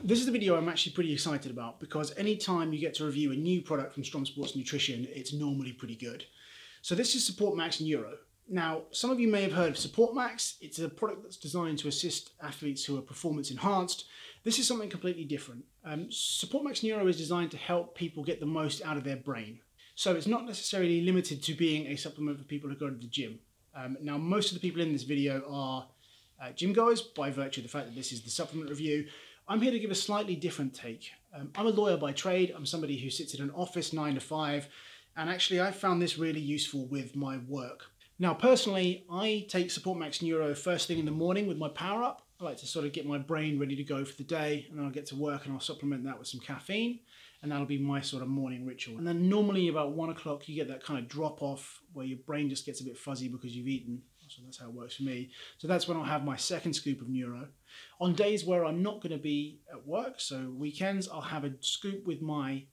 This is the video I'm actually pretty excited about because anytime you get to review a new product from Strom Sports Nutrition, it's normally pretty good. So this is Support Max Neuro. Now, some of you may have heard of Support Max. It's a product that's designed to assist athletes who are performance enhanced. This is something completely different. Support Max Neuro is designed to help people get the most out of their brain. So it's not necessarily limited to being a supplement for people who go to the gym. Now, most of the people in this video are gym goers by virtue of the fact that this is the supplement review. I'm here to give a slightly different take. I'm a lawyer by trade. I'm somebody who sits in an office 9 to 5, and actually I found this really useful with my work. Now, personally, I take Support Max Neuro first thing in the morning with my power up. I like to sort of get my brain ready to go for the day, and then I'll get to work and I'll supplement that with some caffeine, and that'll be my sort of morning ritual. And then normally about 1 o'clock, you get that kind of drop off where your brain just gets a bit fuzzy because you've eaten. So that's how it works for me. So that's when I'll have my second scoop of Neuro. On days where I'm not going to be at work, so weekends, I'll have a scoop with my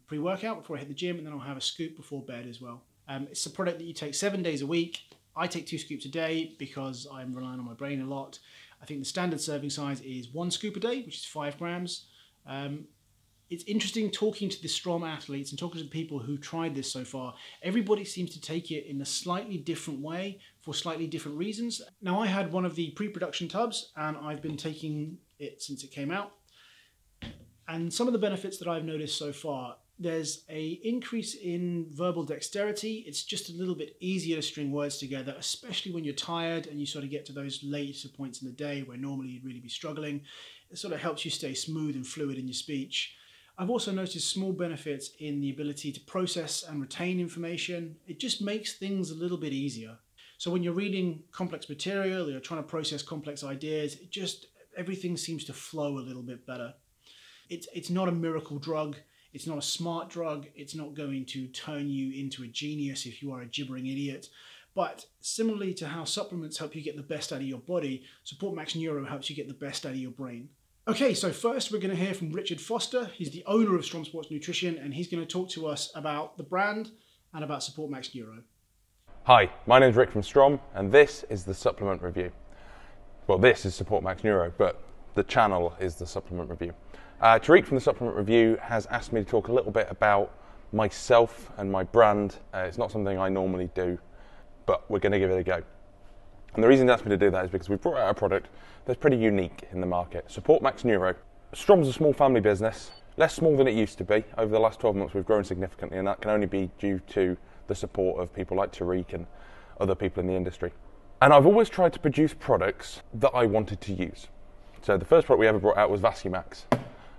pre-workout before I hit the gym, and then I'll have a scoop before bed as well. It's a product that you take 7 days a week. I take 2 scoops a day because I'm relying on my brain a lot. I think the standard serving size is 1 scoop a day, which is 5 grams. It's interesting talking to the Strom athletes and talking to the people who tried this so far. Everybody seems to take it in a slightly different way for slightly different reasons. Now, I had one of the pre-production tubs and I've been taking it since it came out. And some of the benefits that I've noticed so far, there's an increase in verbal dexterity. It's just a little bit easier to string words together, especially when you're tired and you sort of get to those later points in the day where normally you'd really be struggling. It sort of helps you stay smooth and fluid in your speech. I've also noticed small benefits in the ability to process and retain information. It just makes things a little bit easier. So when you're reading complex material, or you're trying to process complex ideas, everything seems to flow a little bit better. It's not a miracle drug. It's not a smart drug. It's not going to turn you into a genius if you are a gibbering idiot. But similarly to how supplements help you get the best out of your body, Support Max Neuro helps you get the best out of your brain. Okay, so first we're going to hear from Richard Foster. He's the owner of Strom Sports Nutrition, and he's going to talk to us about the brand and about Support Max Neuro. Hi, my name's Rick from Strom, and this is the supplement review. Well, this is Support Max Neuro, but the channel is the supplement review. Tariq from the supplement review has asked me to talk a little bit about myself and my brand. It's not something I normally do, but we're going to give it a go. And the reason he asked me to do that is because we brought out a product that's pretty unique in the market. Support Max Neuro. Strom's a small family business, less small than it used to be. Over the last 12 months we've grown significantly, and that can only be due to the support of people like Tariq and other people in the industry. And I've always tried to produce products that I wanted to use. So the first product we ever brought out was VasiMax.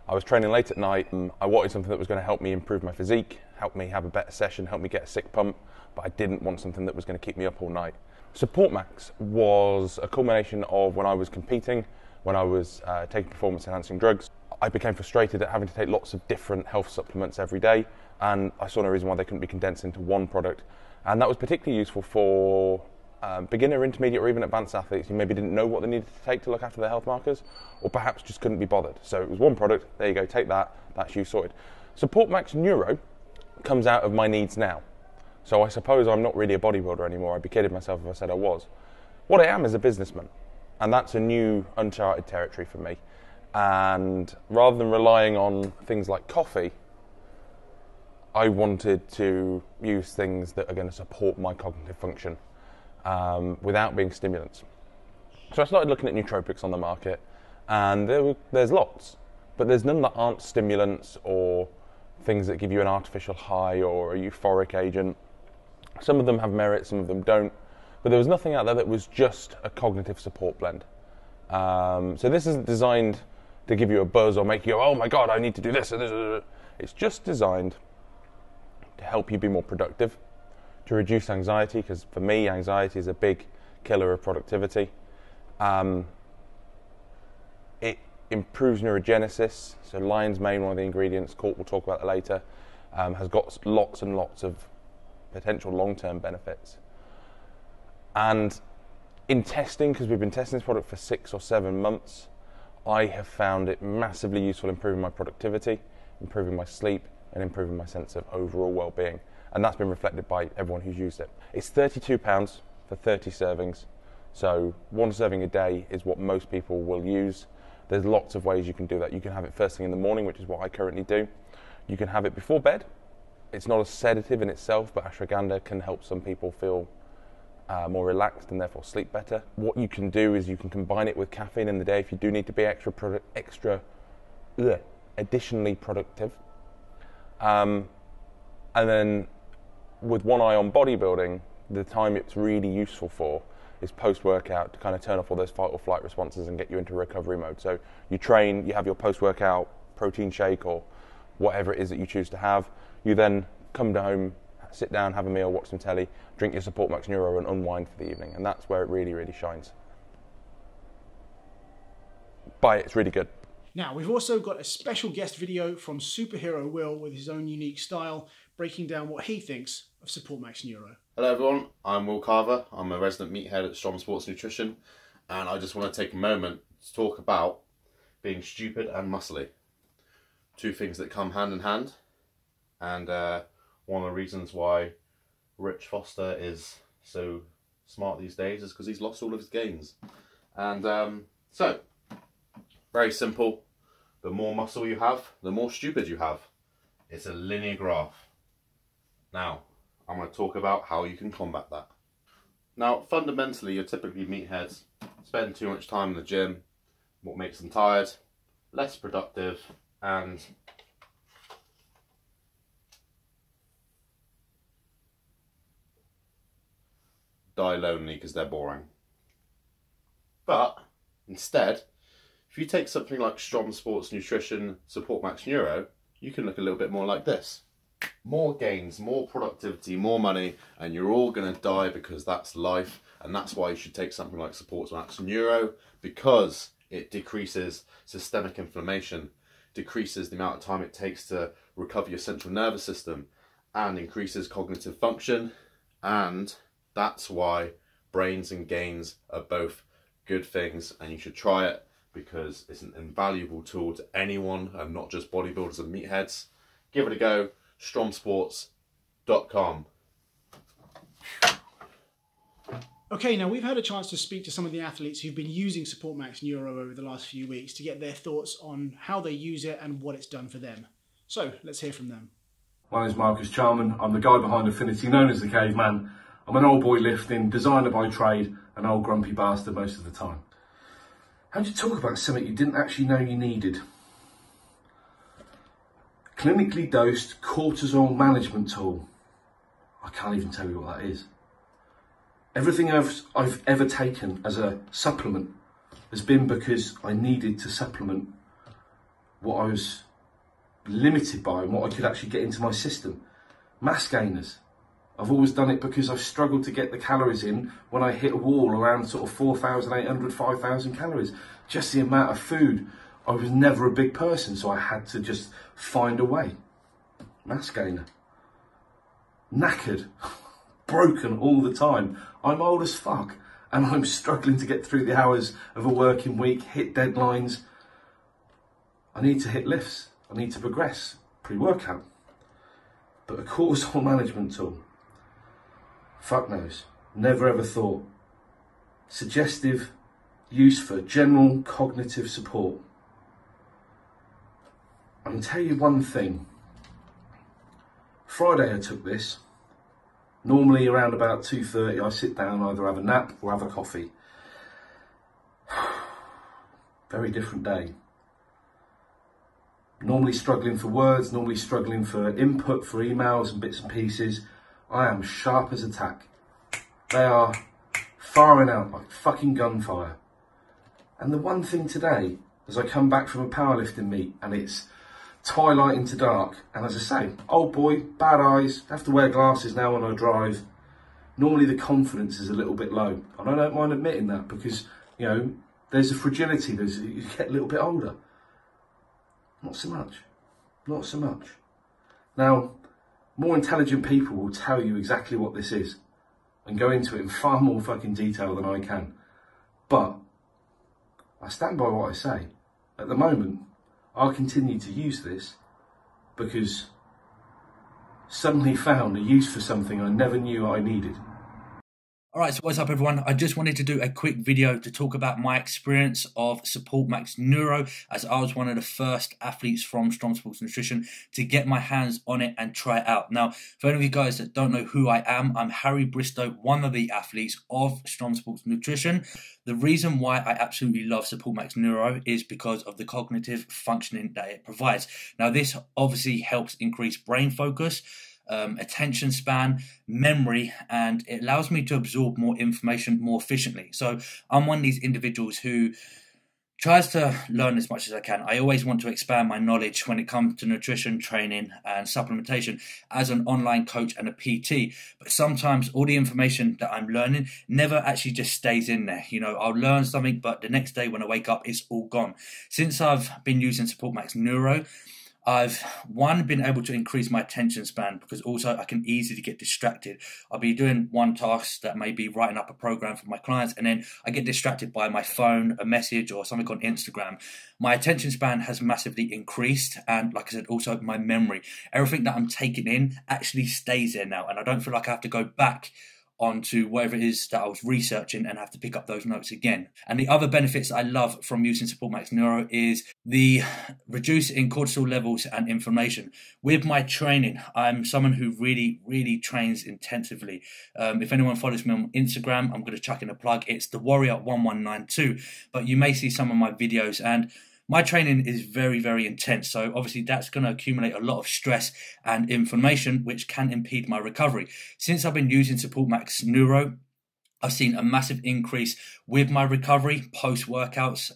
I was training late at night and I wanted something that was going to help me improve my physique, help me have a better session, help me get a sick pump, but I didn't want something that was going to keep me up all night. Support Max was a culmination of when I was competing, when I was taking performance enhancing drugs. I became frustrated at having to take lots of different health supplements every day, and I saw no reason why they couldn't be condensed into one product. And that was particularly useful for beginner, intermediate or even advanced athletes who maybe didn't know what they needed to take to look after their health markers, or perhaps just couldn't be bothered. So it was one product, there you go, take that, that's you sorted. Support Max Neuro comes out of my needs now. So I suppose I'm not really a bodybuilder anymore. I'd be kidding myself if I said I was. What I am is a businessman, and that's a new uncharted territory for me. And rather than relying on things like coffee, I wanted to use things that are going to support my cognitive function without being stimulants. So I started looking at nootropics on the market, and there's lots, but there's none that aren't stimulants or things that give you an artificial high or a euphoric agent. Some of them have merit, some of them don't, but there was nothing out there that was just a cognitive support blend. So this isn't designed to give you a buzz or make you go, oh my god, I need to do this and this. It's just designed to help you be more productive, to reduce anxiety, because for me, anxiety is a big killer of productivity. It improves neurogenesis, so lion's mane, one of the ingredients, Court will talk about that later, has got lots and lots of potential long-term benefits. And in testing, because we've been testing this product for 6 or 7 months, I have found it massively useful in improving my productivity, improving my sleep, and improving my sense of overall well-being. And that's been reflected by everyone who's used it. It's £32 for 30 servings, so 1 serving a day is what most people will use. There's lots of ways you can do that. You can have it first thing in the morning, which is what I currently do. You can have it before bed. It's not a sedative in itself, but ashwagandha can help some people feel more relaxed and therefore sleep better. What you can do is you can combine it with caffeine in the day if you do need to be additionally productive. And then with one eye on bodybuilding, the time it's really useful for is post-workout to kind of turn off all those fight or flight responses and get you into recovery mode. So you train, you have your post-workout protein shake or whatever it is that you choose to have. You then come home, sit down, have a meal, watch some telly, drink your Support Max Neuro and unwind for the evening. And that's where it really, really shines. Buy it, it's really good. Now, we've also got a special guest video from Superhero Will with his own unique style, breaking down what he thinks of Support Max Neuro. Hello everyone, I'm Will Carver. I'm a resident meathead at Strom Sports Nutrition, and I just want to take a moment to talk about being stupid and muscly. Two things that come hand in hand, and one of the reasons why Rich Foster is so smart these days is because he's lost all of his gains. And so, very simple, the more muscle you have, the more stupid you have. It's a linear graph. Now, I'm going to talk about how you can combat that. Now, fundamentally, you're typically meatheads, spend too much time in the gym, what makes them tired, less productive, and die lonely because they're boring. But instead, if you take something like Strom Sports Nutrition, Support Max Neuro, you can look a little bit more like this. More gains, more productivity, more money, and you're all going to die because that's life. And that's why you should take something like Support Max Neuro, because it decreases systemic inflammation, decreases the amount of time it takes to recover your central nervous system, and increases cognitive function. And that's why brains and gains are both good things, and you should try it because it's an invaluable tool to anyone and not just bodybuilders and meatheads. Give it a go. stromsports.com. Okay, now we've had a chance to speak to some of the athletes who've been using Support Max Neuro over the last few weeks to get their thoughts on how they use it and what it's done for them. So let's hear from them. My name is Marcus Charman. I'm the guy behind Affinity, known as the Caveman. I'm an old boy lifting, designer by trade, an old grumpy bastard most of the time. How'd you talk about something you didn't actually know you needed? Clinically dosed cortisol management tool. I can't even tell you what that is. Everything I've ever taken as a supplement has been because I needed to supplement what I was limited by and what I could actually get into my system. Mass gainers. I've always done it because I've struggled to get the calories in when I hit a wall around sort of 4,800, 5,000 calories. Just the amount of food. I was never a big person, so I had to just find a way. Mass gainer. Knackered. Broken all the time. I'm old as fuck, and I'm struggling to get through the hours of a working week, hit deadlines. I need to hit lifts. I need to progress pre-workout. But a cortisol management tool, fuck knows. Never ever thought. Suggestive use for general cognitive support. I can tell you one thing. Friday I took this. Normally around about 2:30 I sit down, either have a nap or have a coffee. Very different day. Normally struggling for words, normally struggling for input, for emails and bits and pieces. I am sharp as a tack. They are firing out like fucking gunfire. And the one thing today, as I come back from a powerlifting meet and it's twilight into dark, and as I say, old boy, bad eyes, have to wear glasses now when I drive. Normally the confidence is a little bit low, and I don't mind admitting that because, you know, there's a fragility, you get a little bit older. Not so much, not so much. Now, more intelligent people will tell you exactly what this is and go into it in far more fucking detail than I can. But I stand by what I say. At the moment, I'll continue to use this because suddenly found a use for something I never knew I needed. Alright, so what's up everyone? I just wanted to do a quick video to talk about my experience of Support Max Neuro, as I was one of the first athletes from Strom Sports Nutrition to get my hands on it and try it out. Now, for any of you guys that don't know who I am, I'm Harry Bristow, one of the athletes of Strom Sports Nutrition. The reason why I absolutely love Support Max Neuro is because of the cognitive functioning that it provides. Now, this obviously helps increase brain focus, attention span, memory, and it allows me to absorb more information more efficiently. So I'm one of these individuals who tries to learn as much as I can. I always want to expand my knowledge when it comes to nutrition, training, and supplementation as an online coach and a PT. But sometimes all the information that I'm learning never actually just stays in there. You know, I'll learn something, but the next day when I wake up, it's all gone. Since I've been using Support Max Neuro, I've, one, been able to increase my attention span, because also I can easily get distracted. I'll be doing one task that may be writing up a program for my clients, and then I get distracted by my phone, a message, or something on Instagram. My attention span has massively increased, and like I said, also my memory. Everything that I'm taking in actually stays there now, and I don't feel like I have to go back onto whatever it is that I was researching and have to pick up those notes again. And the other benefits I love from using Support Max Neuro is the reduce in cortisol levels and inflammation. With my training, I'm someone who really trains intensively. If anyone follows me on Instagram, I'm going to chuck in a plug. It's the Warrior1192, but you may see some of my videos, and my training is very intense, so obviously that's going to accumulate a lot of stress and inflammation, which can impede my recovery. Since I've been using Support Max Neuro, I've seen a massive increase with my recovery post-workouts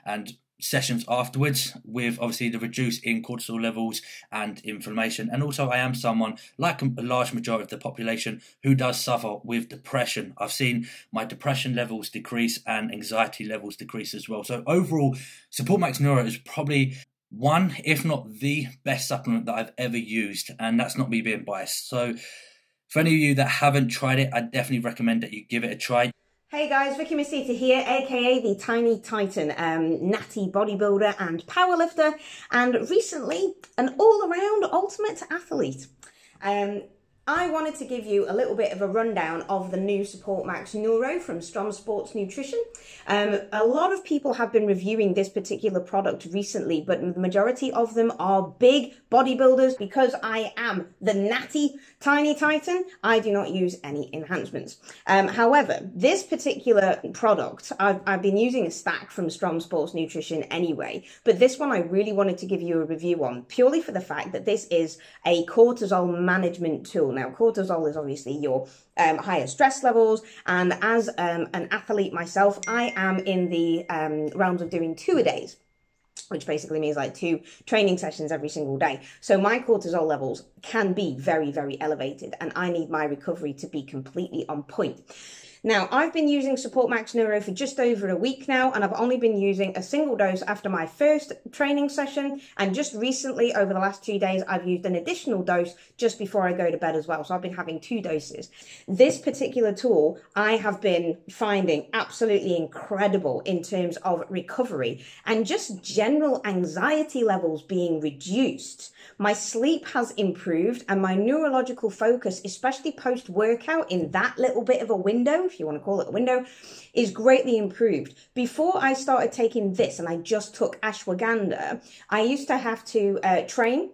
and sessions afterwards, with obviously the reduce in cortisol levels and inflammation. And also I am someone, like a large majority of the population, who does suffer with depression. I've seen my depression levels decrease and anxiety levels decrease as well. So overall, Support Max Neuro is probably one, if not the best supplement that I've ever used, and that's not me being biased. So for any of you that haven't tried it, I definitely recommend that you give it a try. Hey guys, Vicky Masita here, aka the Tiny Titan, natty bodybuilder and powerlifter, and recently an all-around ultimate athlete. I wanted to give you a little bit of a rundown of the new Support Max Neuro from Strom Sports Nutrition. A lot of people have been reviewing this particular product recently, but the majority of them are big bodybuilders. Because I am the natty Tiny Titan, I do not use any enhancements. However, this particular product, I've been using a stack from Strom Sports Nutrition anyway, but this one I really wanted to give you a review on, purely for the fact that this is a cortisol management tool. Now, cortisol is obviously your higher stress levels, and as an athlete myself, I am in the realms of doing 2-a-days, which basically means like 2 training sessions every single day. So my cortisol levels can be very elevated, and I need my recovery to be completely on point. Now, I've been using Support Max Neuro for just over a week now, and I've only been using a single dose after my first training session, and just recently, over the last 2 days, I've used an additional dose just before I go to bed as well. So I've been having 2 doses. This particular tool I have been finding absolutely incredible in terms of recovery and just general anxiety levels being reduced. My sleep has improved, and my neurological focus, especially post-workout in that little bit of a window, if you want to call it a window, is greatly improved. Before I started taking this, and I just took ashwagandha, I used to have to train.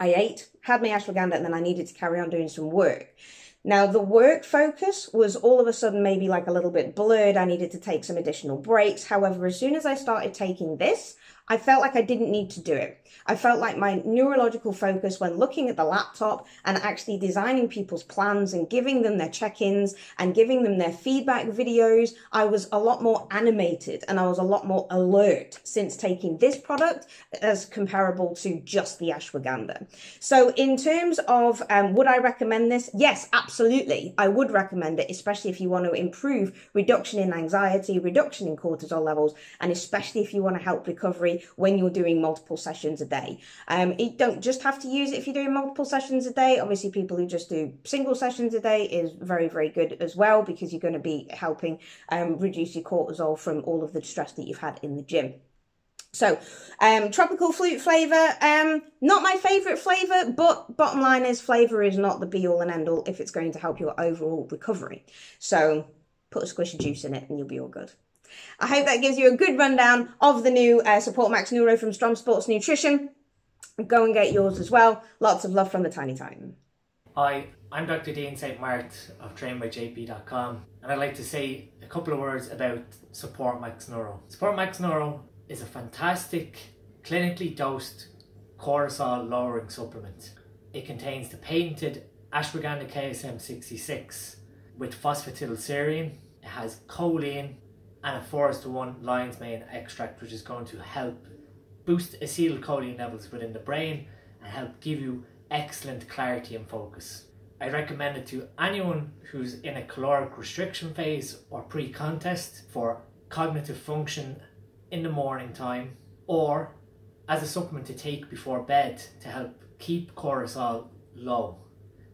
I ate, had my ashwagandha, and then I needed to carry on doing some work. Now, the work focus was all of a sudden maybe like a little bit blurred. I needed to take some additional breaks. However, as soon as I started taking this, I felt like I didn't need to do it. I felt like my neurological focus when looking at the laptop and actually designing people's plans and giving them their check-ins and giving them their feedback videos, I was a lot more animated and I was a lot more alert since taking this product as comparable to just the ashwagandha. So in terms of would I recommend this? Yes, absolutely. I would recommend it, especially if you want to improve reduction in anxiety, reduction in cortisol levels, and especially if you want to help recovery when you're doing multiple sessions a day. You don't just have to use it if you're doing multiple sessions a day. Obviously, people who just do single sessions a day is very, very good as well, because you're going to be helping reduce your cortisol from all of the stress that you've had in the gym. So, tropical fruit flavour, not my favourite flavour, but bottom line is flavour is not the be-all and end-all if it's going to help your overall recovery. So, put a squish of juice in it and you'll be all good. I hope that gives you a good rundown of the new Support Max Neuro from Strom Sports Nutrition. Go and get yours as well. Lots of love from the Tiny Titan. Hi, I'm Dr. Dean St. Mart of trainbyjp.com, and I'd like to say a couple of words about Support Max Neuro. Support Max Neuro is a fantastic clinically dosed cortisol lowering supplement. It contains the patented ashwagandha KSM 66 with phosphatidylserine. It has choline and a 4:1 lion's mane extract, which is going to help boost acetylcholine levels within the brain and help give you excellent clarity and focus. I recommend it to anyone who's in a caloric restriction phase or pre-contest for cognitive function in the morning time, or as a supplement to take before bed to help keep cortisol low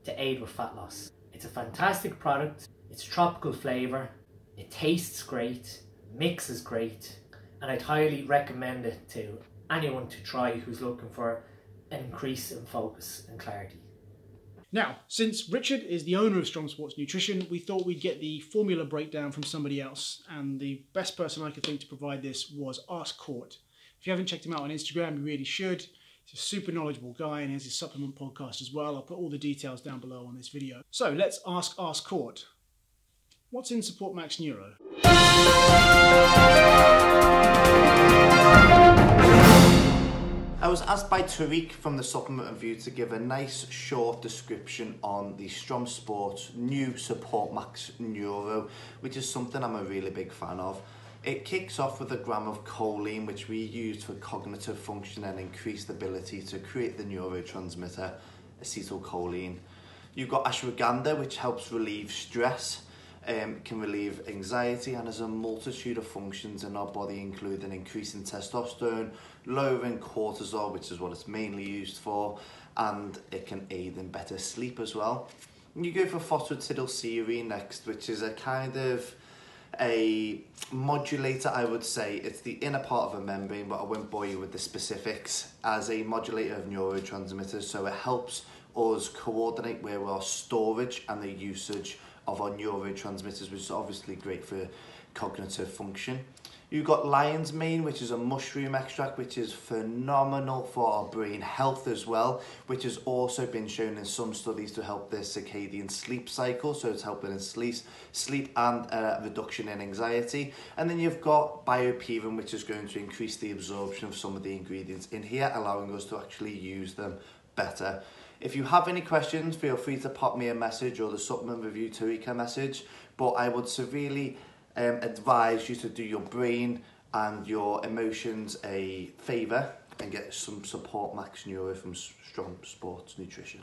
to aid with fat loss. It's a fantastic product. It's tropical flavour, it tastes great, mixes great, and I'd highly recommend it to anyone to try who's looking for an increase in focus and clarity. Now, since Richard is the owner of Strom Sports Nutrition, we thought we'd get the formula breakdown from somebody else, and the best person I could think to provide this was Ask Court. If you haven't checked him out on Instagram, you really should. He's a super knowledgeable guy and he has his supplement podcast as well. I'll put all the details down below on this video. So let's ask Court. What's in Support Max Neuro? I was asked by Tariq from the Supplement Review to give a nice short description on the Strom Sports new Support Max Neuro, which is something I'm a really big fan of. It kicks off with a gram of choline, which we use for cognitive function and increased ability to create the neurotransmitter acetylcholine. You've got ashwagandha, which helps relieve stress, can relieve anxiety, and has a multitude of functions in our body, including increasing testosterone, lowering cortisol, which is what it's mainly used for, and it can aid in better sleep as well. And you go for phosphatidylserine next, which is a kind of a modulator, I would say. It's the inner part of a membrane, but I won't bore you with the specifics, as a modulator of neurotransmitters. So it helps us coordinate where our storage and the usage of our neurotransmitters, which is obviously great for cognitive function. You've got lion's mane, which is a mushroom extract, which is phenomenal for our brain health as well, which has also been shown in some studies to help the circadian sleep cycle, so it's helping in sleep and reduction in anxiety. And then you've got bioperin, which is going to increase the absorption of some of the ingredients in here, allowing us to actually use them better. If you have any questions, feel free to pop me a message or the Supplement Review Tariq a message, but I would severely advise you to do your brain and your emotions a favour and get some Support Max Neuro from Strom Sports Nutrition.